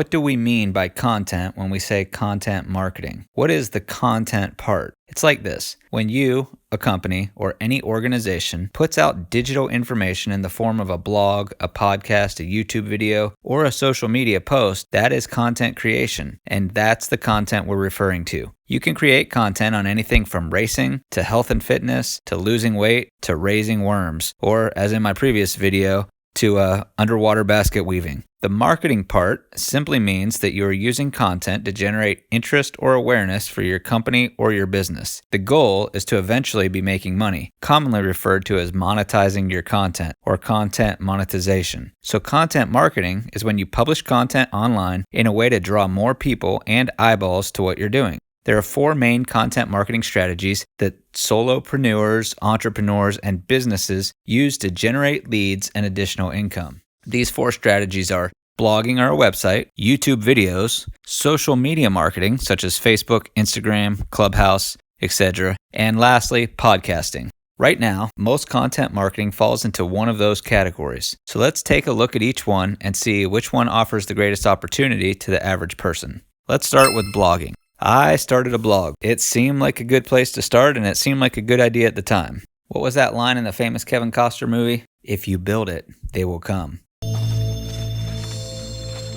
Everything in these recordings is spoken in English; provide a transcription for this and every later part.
What do we mean by content when we say content marketing? What is the content part? It's like this. When you, a company, or any organization puts out digital information in the form of a blog, a podcast, a YouTube video, or a social media post, that is content creation, and that's the content we're referring to. You can create content on anything from racing to health and fitness to losing weight to raising worms, or as in my previous video, to underwater basket weaving. The marketing part simply means that you are using content to generate interest or awareness for your company or your business. The goal is to eventually be making money, commonly referred to as monetizing your content or content monetization. So content marketing is when you publish content online in a way to draw more people and eyeballs to what you're doing. There are 4 main content marketing strategies that solopreneurs, entrepreneurs, and businesses use to generate leads and additional income. These 4 strategies are blogging or a website, YouTube videos, social media marketing such as Facebook, Instagram, Clubhouse, etc., and lastly, podcasting. Right now, most content marketing falls into one of those categories. So let's take a look at each one and see which one offers the greatest opportunity to the average person. Let's start with blogging. I started a blog. It seemed like a good place to start, and it seemed like a good idea at the time. What was that line in the famous Kevin Costner movie? If you build it, they will come.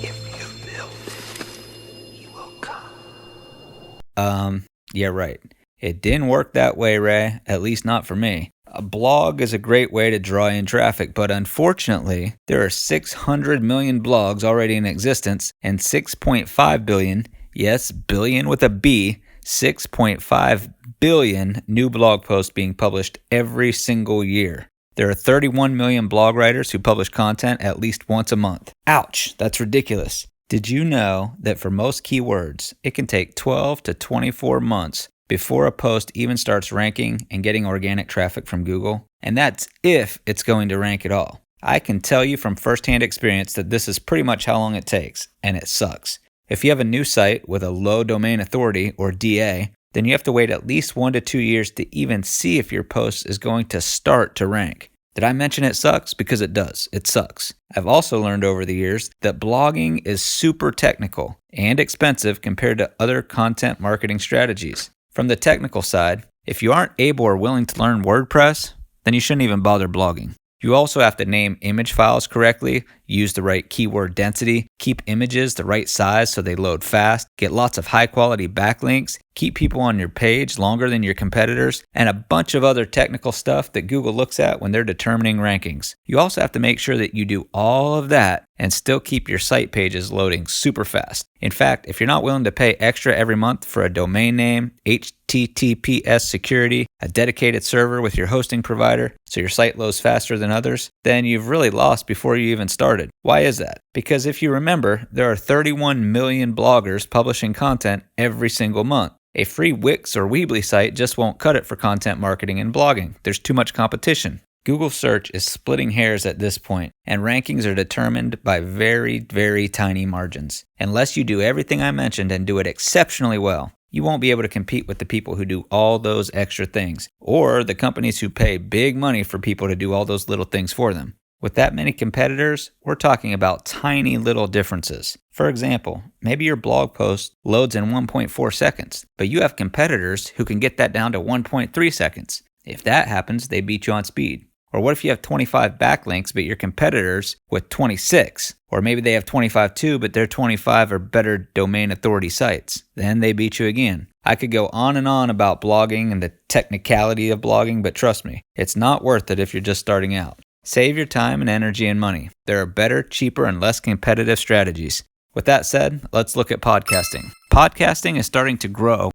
If you build it, you will come. Yeah, right. It didn't work that way, Ray, at least not for me. A blog is a great way to draw in traffic, but unfortunately, there are 600 million blogs already in existence and 6.5 billion, yes, billion with a B, 6.5 billion new blog posts being published every single year. There are 31 million blog writers who publish content at least once a month. Ouch, that's ridiculous. Did you know that for most keywords, it can take 12 to 24 months before a post even starts ranking and getting organic traffic from Google? And that's if it's going to rank at all. I can tell you from firsthand experience that this is pretty much how long it takes, and it sucks. If you have a new site with a low domain authority, or DA, then you have to wait at least 1 to 2 years to even see if your post is going to start to rank. Did I mention it sucks? Because it does. It sucks. I've also learned over the years that blogging is super technical and expensive compared to other content marketing strategies. From the technical side, if you aren't able or willing to learn WordPress, then you shouldn't even bother blogging. You also have to name image files correctly, use the right keyword density, keep images the right size so they load fast, get lots of high quality backlinks, keep people on your page longer than your competitors, and a bunch of other technical stuff that Google looks at when they're determining rankings. You also have to make sure that you do all of that and still keep your site pages loading super fast. In fact, if you're not willing to pay extra every month for a domain name, HTTPS security, a dedicated server with your hosting provider so your site loads faster than others, then you've really lost before you even started. Why is that? Because if you remember, there are 31 million bloggers publishing content every single month. A free Wix or Weebly site just won't cut it for content marketing and blogging. There's too much competition. Google search is splitting hairs at this point, and rankings are determined by very, very tiny margins. Unless you do everything I mentioned and do it exceptionally well, you won't be able to compete with the people who do all those extra things, or the companies who pay big money for people to do all those little things for them. With that many competitors, we're talking about tiny little differences. For example, maybe your blog post loads in 1.4 seconds, but you have competitors who can get that down to 1.3 seconds. If that happens, they beat you on speed. Or what if you have 25 backlinks, but your competitors with 26? Or maybe they have 25 too, but their 25 are better domain authority sites. Then they beat you again. I could go on and on about blogging and the technicality of blogging, but trust me, it's not worth it if you're just starting out. Save your time and energy and money. There are better, cheaper, and less competitive strategies. With that said, let's look at podcasting. Podcasting is starting to grow.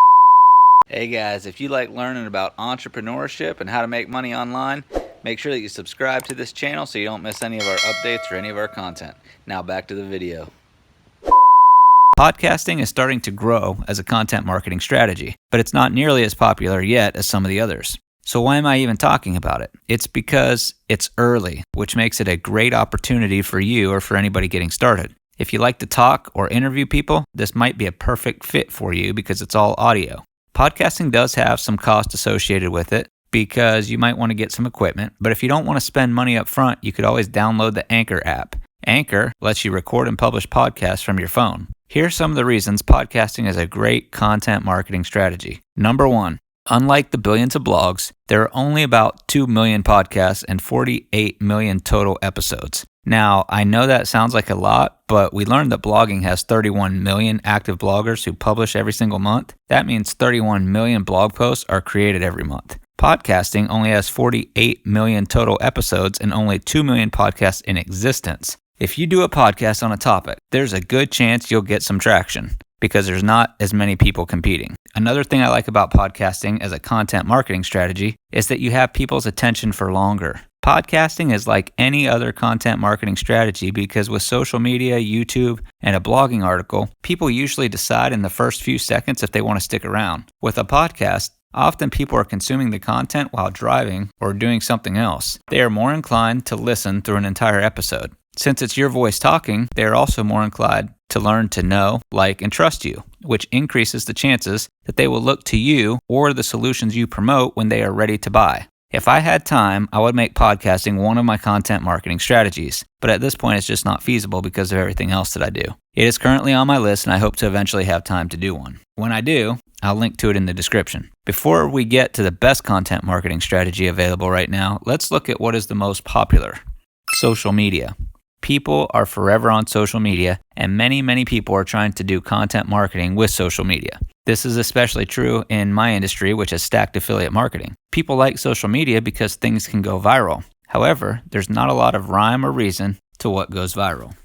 Hey guys, if you like learning about entrepreneurship and how to make money online, make sure that you subscribe to this channel so you don't miss any of our updates or any of our content. Now back to the video. Podcasting is starting to grow as a content marketing strategy, but it's not nearly as popular yet as some of the others. So why am I even talking about it? It's because it's early, which makes it a great opportunity for you or for anybody getting started. If you like to talk or interview people, this might be a perfect fit for you because it's all audio. Podcasting does have some cost associated with it because you might want to get some equipment, but if you don't want to spend money up front, you could always download the Anchor app. Anchor lets you record and publish podcasts from your phone. Here are some of the reasons podcasting is a great content marketing strategy. Number one, unlike the billions of blogs, there are only about 2 million podcasts and 48 million total episodes. Now, I know that sounds like a lot, but we learned that blogging has 31 million active bloggers who publish every single month. That means 31 million blog posts are created every month. Podcasting only has 48 million total episodes and only 2 million podcasts in existence. If you do a podcast on a topic, there's a good chance you'll get some traction because there's not as many people competing. Another thing I like about podcasting as a content marketing strategy is that you have people's attention for longer. Podcasting is like any other content marketing strategy because with social media, YouTube, and a blogging article, people usually decide in the first few seconds if they want to stick around. With a podcast, often people are consuming the content while driving or doing something else. They are more inclined to listen through an entire episode. Since it's your voice talking, they are also more inclined to learn to know, like, and trust you, which increases the chances that they will look to you or the solutions you promote when they are ready to buy. If I had time, I would make podcasting one of my content marketing strategies, but at this point it's just not feasible because of everything else that I do. It is currently on my list and I hope to eventually have time to do one. When I do, I'll link to it in the description. Before we get to the best content marketing strategy available right now, let's look at what is the most popular: social media. People are forever on social media, and many people are trying to do content marketing with social media. This is especially true in my industry, which is stacked affiliate marketing. People like social media because things can go viral. However, there's not a lot of rhyme or reason to what goes viral.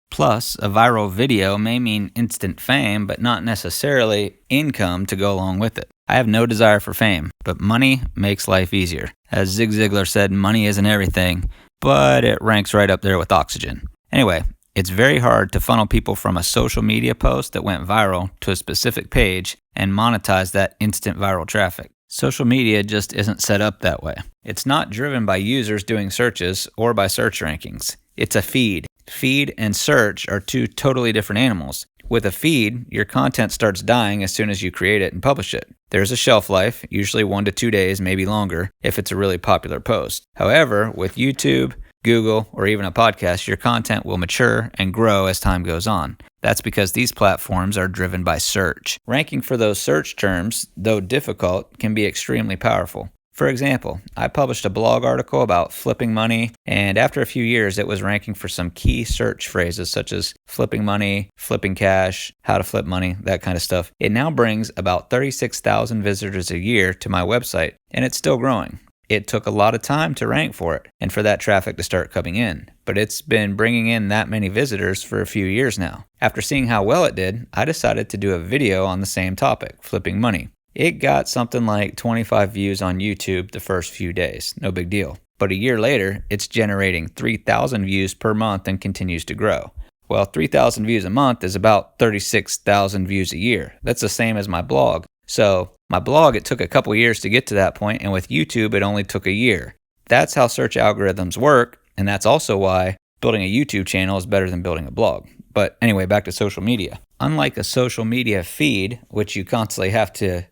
Plus, a viral video may mean instant fame, but not necessarily income to go along with it. I have no desire for fame, but money makes life easier. As Zig Ziglar said, money isn't everything, but it ranks right up there with oxygen. Anyway, it's very hard to funnel people from a social media post that went viral to a specific page and monetize that instant viral traffic. Social media just isn't set up that way. It's not driven by users doing searches or by search rankings. It's a feed. Feed and search are two totally different animals. With a feed, your content starts dying as soon as you create it and publish it. There's a shelf life, usually 1 to 2 days, maybe longer, if it's a really popular post. However, with YouTube, Google, or even a podcast, your content will mature and grow as time goes on. That's because these platforms are driven by search. Ranking for those search terms, though difficult, can be extremely powerful. For example, I published a blog article about flipping money, and after a few years, it was ranking for some key search phrases such as flipping money, flipping cash, how to flip money, that kind of stuff. It now brings about 36,000 visitors a year to my website, and it's still growing. It took a lot of time to rank for it and for that traffic to start coming in, but it's been bringing in that many visitors for a few years now. After seeing how well it did, I decided to do a video on the same topic, flipping money. It got something like 25 views on YouTube the first few days, no big deal. But a year later, it's generating 3,000 views per month and continues to grow. Well, 3,000 views a month is about 36,000 views a year. That's the same as my blog. So my blog, it took a couple years to get to that point, and with YouTube, it only took a year. That's how search algorithms work, and that's also why building a YouTube channel is better than building a blog. But anyway, back to social media. Unlike a social media feed, which you constantly have to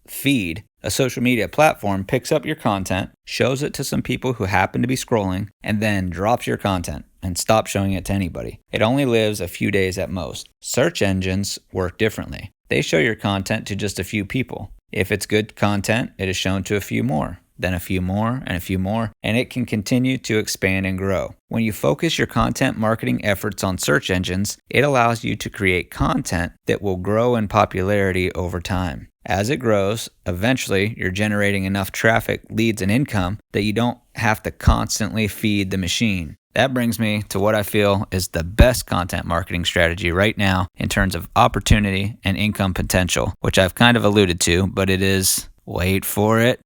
feed, a social media platform picks up your content, shows it to some people who happen to be scrolling, and then drops your content and stops showing it to anybody. It only lives a few days at most. Search engines work differently. They show your content to just a few people. If it's good content, it is shown to a few more, then a few more, and a few more, and it can continue to expand and grow. When you focus your content marketing efforts on search engines, it allows you to create content that will grow in popularity over time. As it grows, eventually you're generating enough traffic, leads, and income that you don't have to constantly feed the machine. That brings me to what I feel is the best content marketing strategy right now in terms of opportunity and income potential, which I've kind of alluded to, but it is, wait for it,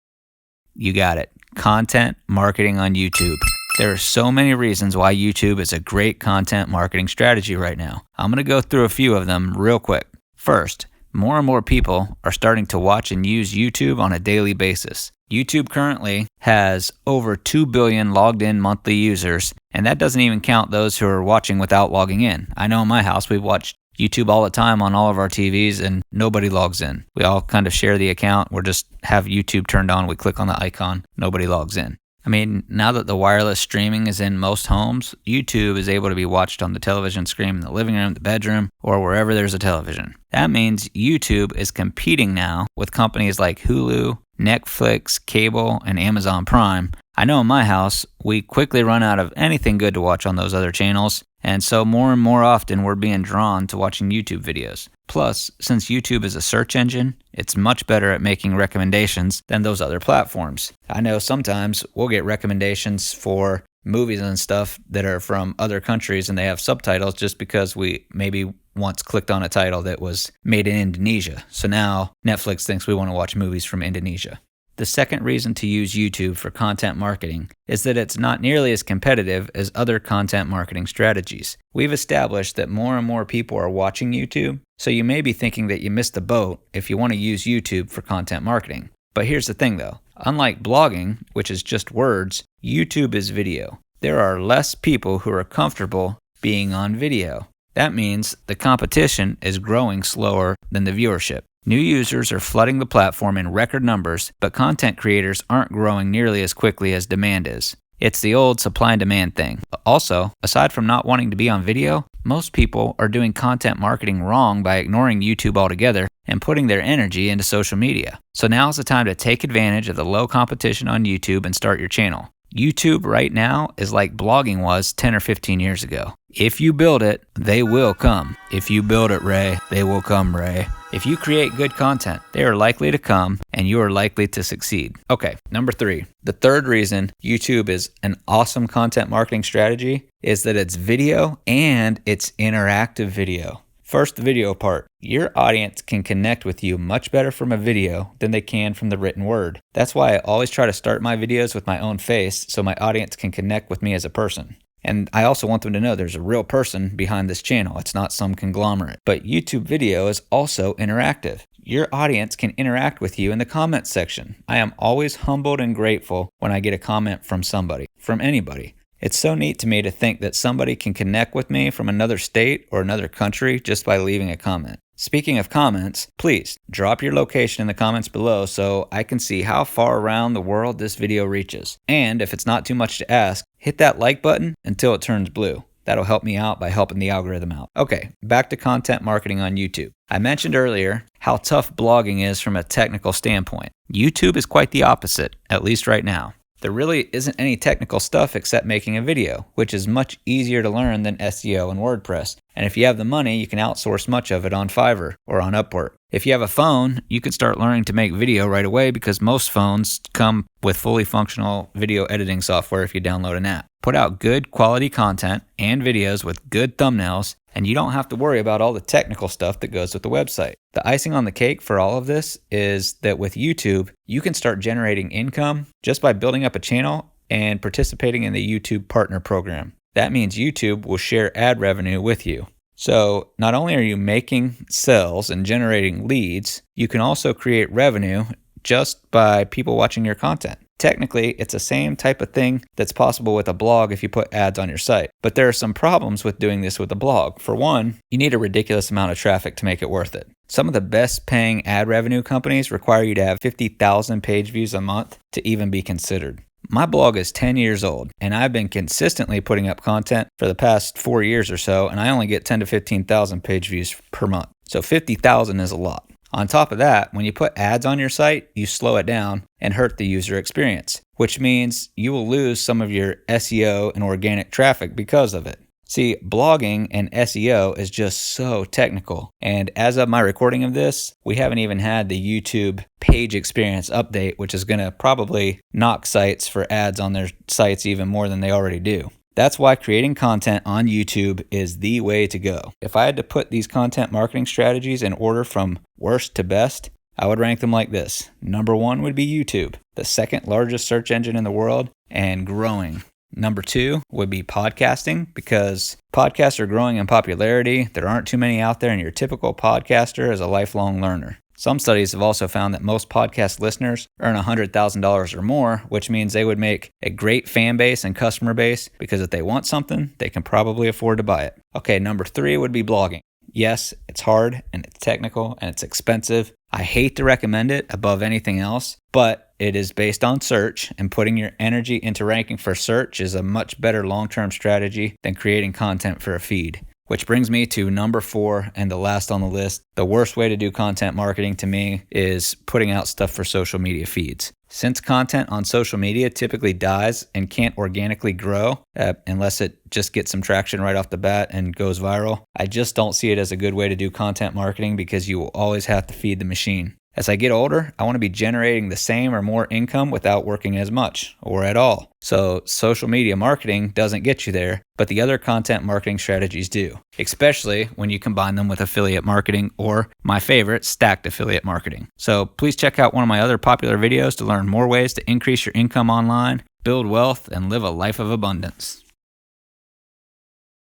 you got it, content marketing on YouTube. There are so many reasons why YouTube is a great content marketing strategy right now. I'm going to go through a few of them real quick. First, more and more people are starting to watch and use YouTube on a daily basis. YouTube currently has over 2 billion logged in monthly users, and that doesn't even count those who are watching without logging in. I know in my house we've watched YouTube all the time on all of our TVs and nobody logs in. We all kind of share the account. We just have YouTube turned on. We click on the icon. Nobody logs in. I mean, now that the wireless streaming is in most homes, YouTube is able to be watched on the television screen in the living room, the bedroom, or wherever there's a television. That means YouTube is competing now with companies like Hulu, Netflix, cable, and Amazon Prime. I know in my house, we quickly run out of anything good to watch on those other channels, and so more and more often we're being drawn to watching YouTube videos. Plus, since YouTube is a search engine, it's much better at making recommendations than those other platforms. I know sometimes we'll get recommendations for movies and stuff that are from other countries and they have subtitles just because we maybe once clicked on a title that was made in Indonesia. So now Netflix thinks we want to watch movies from Indonesia. The second reason to use YouTube for content marketing is that it's not nearly as competitive as other content marketing strategies. We've established that more and more people are watching YouTube, so you may be thinking that you missed the boat if you want to use YouTube for content marketing. But here's the thing though, unlike blogging, which is just words, YouTube is video. There are less people who are comfortable being on video. That means the competition is growing slower than the viewership. New users are flooding the platform in record numbers, but content creators aren't growing nearly as quickly as demand is. It's the old supply and demand thing. Also, aside from not wanting to be on video, most people are doing content marketing wrong by ignoring YouTube altogether and putting their energy into social media. So now's the time to take advantage of the low competition on YouTube and start your channel. YouTube right now is like blogging was 10 or 15 years ago. If you build it, they will come. If you build it, Ray, they will come, Ray. If you create good content, they are likely to come and you are likely to succeed. Okay, number 3. The third reason YouTube is an awesome content marketing strategy is that it's video and it's interactive video. First, the video part. Your audience can connect with you much better from a video than they can from the written word. That's why I always try to start my videos with my own face so my audience can connect with me as a person. And I also want them to know there's a real person behind this channel. It's not some conglomerate. But YouTube video is also interactive. Your audience can interact with you in the comments section. I am always humbled and grateful when I get a comment from somebody, from anybody. It's so neat to me to think that somebody can connect with me from another state or another country just by leaving a comment. Speaking of comments, please drop your location in the comments below so I can see how far around the world this video reaches. And if it's not too much to ask, hit that like button until it turns blue. That'll help me out by helping the algorithm out. Okay, back to content marketing on YouTube. I mentioned earlier how tough blogging is from a technical standpoint. YouTube is quite the opposite, at least right now. There really isn't any technical stuff except making a video, which is much easier to learn than SEO and WordPress. And if you have the money, you can outsource much of it on Fiverr or on Upwork. If you have a phone, you can start learning to make video right away because most phones come with fully functional video editing software if you download an app. Put out good quality content and videos with good thumbnails, and you don't have to worry about all the technical stuff that goes with the website. The icing on the cake for all of this is that with YouTube, you can start generating income just by building up a channel and participating in the YouTube Partner Program. That means YouTube will share ad revenue with you. So not only are you making sales and generating leads, you can also create revenue just by people watching your content. Technically, it's the same type of thing that's possible with a blog if you put ads on your site. But there are some problems with doing this with a blog. For one, you need a ridiculous amount of traffic to make it worth it. Some of the best paying ad revenue companies require you to have 50,000 page views a month to even be considered. My blog is 10 years old, and I've been consistently putting up content for the past 4 years or so, and I only get 10 to 15,000 page views per month. So 50,000 is a lot. On top of that, when you put ads on your site, you slow it down and hurt the user experience, which means you will lose some of your SEO and organic traffic because of it. See, blogging and SEO is just so technical. And as of my recording of this, we haven't even had the YouTube page experience update, which is going to probably knock sites for ads on their sites even more than they already do. That's why creating content on YouTube is the way to go. If I had to put these content marketing strategies in order from worst to best, I would rank them like this. Number 1 would be YouTube, the second largest search engine in the world and growing. Number 2 would be podcasting because podcasts are growing in popularity. There aren't too many out there, and your typical podcaster is a lifelong learner. Some studies have also found that most podcast listeners earn $100,000 or more, which means they would make a great fan base and customer base because if they want something, they can probably afford to buy it. Okay, number 3 would be blogging. Yes, it's hard and it's technical and it's expensive. I hate to recommend it above anything else, but it is based on search, and putting your energy into ranking for search is a much better long-term strategy than creating content for a feed. Which brings me to number 4 and the last on the list. The worst way to do content marketing to me is putting out stuff for social media feeds. Since content on social media typically dies and can't organically grow unless it just gets some traction right off the bat and goes viral, I just don't see it as a good way to do content marketing because you will always have to feed the machine. As I get older, I want to be generating the same or more income without working as much or at all. So social media marketing doesn't get you there, but the other content marketing strategies do, especially when you combine them with affiliate marketing or my favorite, stacked affiliate marketing. So please check out one of my other popular videos to learn more ways to increase your income online, build wealth, and live a life of abundance.